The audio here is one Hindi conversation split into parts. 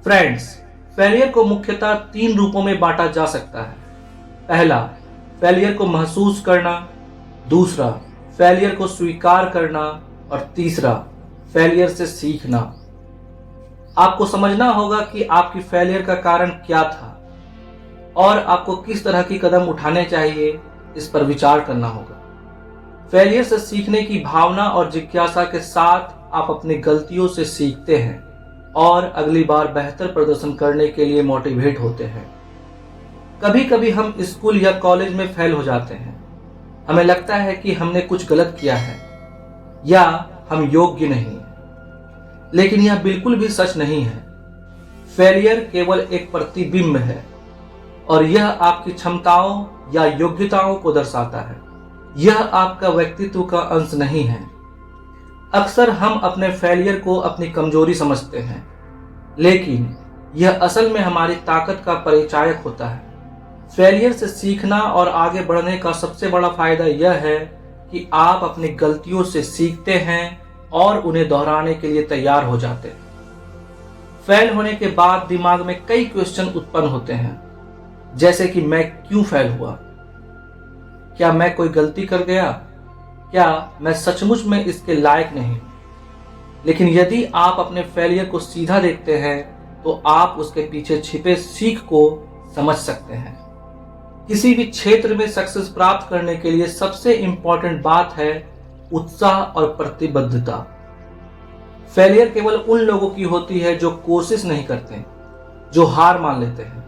फ्रेंड्स, फेलियर को मुख्यतः 3 रूपों में बांटा जा सकता है। पहला, फेलियर को महसूस करना। दूसरा, फेलियर को स्वीकार करना। और तीसरा, फेलियर से सीखना। आपको समझना होगा कि आपकी फेलियर का कारण क्या था और आपको किस तरह की कदम उठाने चाहिए, इस पर विचार करना होगा। फेलियर से सीखने की भावना और जिज्ञासा के साथ आप अपनी गलतियों से सीखते हैं और अगली बार बेहतर प्रदर्शन करने के लिए मोटिवेट होते हैं। कभी कभी हम स्कूल या कॉलेज में फेल हो जाते हैं। हमें लगता है कि हमने कुछ गलत किया है या हम योग्य नहीं हैं। लेकिन यह बिल्कुल भी सच नहीं है। फेलियर केवल एक प्रतिबिंब है और यह आपकी क्षमताओं या योग्यताओं को दर्शाता है। यह आपका व्यक्तित्व का अंश नहीं है। अक्सर हम अपने फेलियर को अपनी कमजोरी समझते हैं, लेकिन यह असल में हमारी ताकत का परिचायक होता है। फेलियर से सीखना और आगे बढ़ने का सबसे बड़ा फायदा यह है कि आप अपनी गलतियों से सीखते हैं और उन्हें दोहराने के लिए तैयार हो जाते हैं। फेल होने के बाद दिमाग में कई क्वेश्चन उत्पन्न होते हैं, जैसे कि मैं क्यों फेल हुआ? क्या मैं कोई गलती कर गया? क्या मैं सचमुच में इसके लायक नहीं? लेकिन यदि आप अपने फेलियर को सीधा देखते हैं तो आप उसके पीछे छिपे सीख को समझ सकते हैं। किसी भी क्षेत्र में सक्सेस प्राप्त करने के लिए सबसे इंपॉर्टेंट बात है उत्साह और प्रतिबद्धता। फेलियर केवल उन लोगों की होती है जो कोशिश नहीं करते, जो हार मान लेते हैं।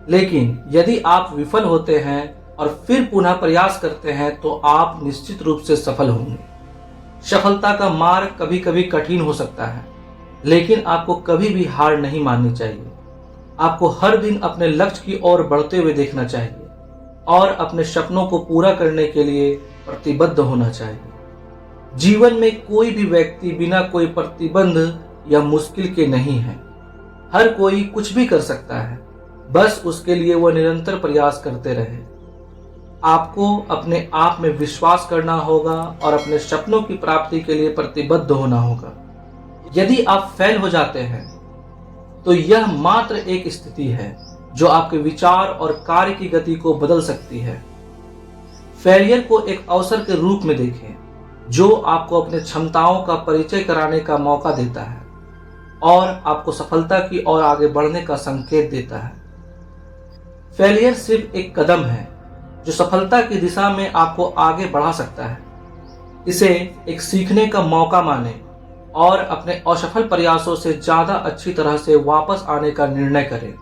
लेकिन यदि आप विफल होते हैं और फिर पुनः प्रयास करते हैं तो आप निश्चित रूप से सफल होंगे। सफलता का मार्ग कभी कभी कठिन हो सकता है, लेकिन आपको कभी भी हार नहीं माननी चाहिए। आपको हर दिन अपने लक्ष्य की ओर बढ़ते हुए देखना चाहिए और अपने सपनों को पूरा करने के लिए प्रतिबद्ध होना चाहिए। जीवन में कोई भी व्यक्ति बिना कोई प्रतिबंध या मुश्किल के नहीं है। हर कोई कुछ भी कर सकता है, बस उसके लिए वह निरंतर प्रयास करते रहे। आपको अपने आप में विश्वास करना होगा और अपने सपनों की प्राप्ति के लिए प्रतिबद्ध होना होगा। यदि आप फेल हो जाते हैं तो यह मात्र एक स्थिति है जो आपके विचार और कार्य की गति को बदल सकती है। फेलियर को एक अवसर के रूप में देखें जो आपको अपने क्षमताओं का परिचय कराने का मौका देता है और आपको सफलता की ओर आगे बढ़ने का संकेत देता है। फेलियर सिर्फ एक कदम है जो सफलता की दिशा में आपको आगे बढ़ा सकता है। इसे एक सीखने का मौका माने और अपने असफल प्रयासों से ज्यादा अच्छी तरह से वापस आने का निर्णय करें।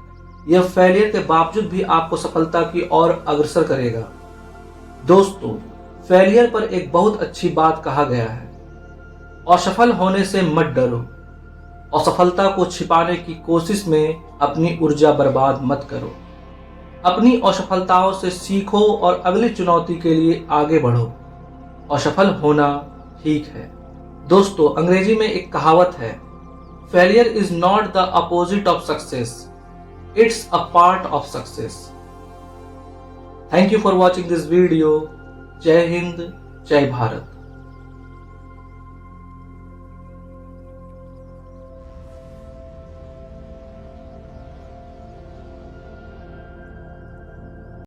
यह फेलियर के बावजूद भी आपको सफलता की ओर अग्रसर करेगा। दोस्तों, फेलियर पर एक बहुत अच्छी बात कहा गया है, असफल होने से मत डरो। असफलता को छिपाने की कोशिश में अपनी ऊर्जा बर्बाद मत करो। अपनी असफलताओं से सीखो और अगली चुनौती के लिए आगे बढ़ो। असफल होना ठीक है। दोस्तों, अंग्रेजी में एक कहावत है, failure is not the opposite of success, it's a part of success. Thank you for watching this video. जय हिंद, जय भारत।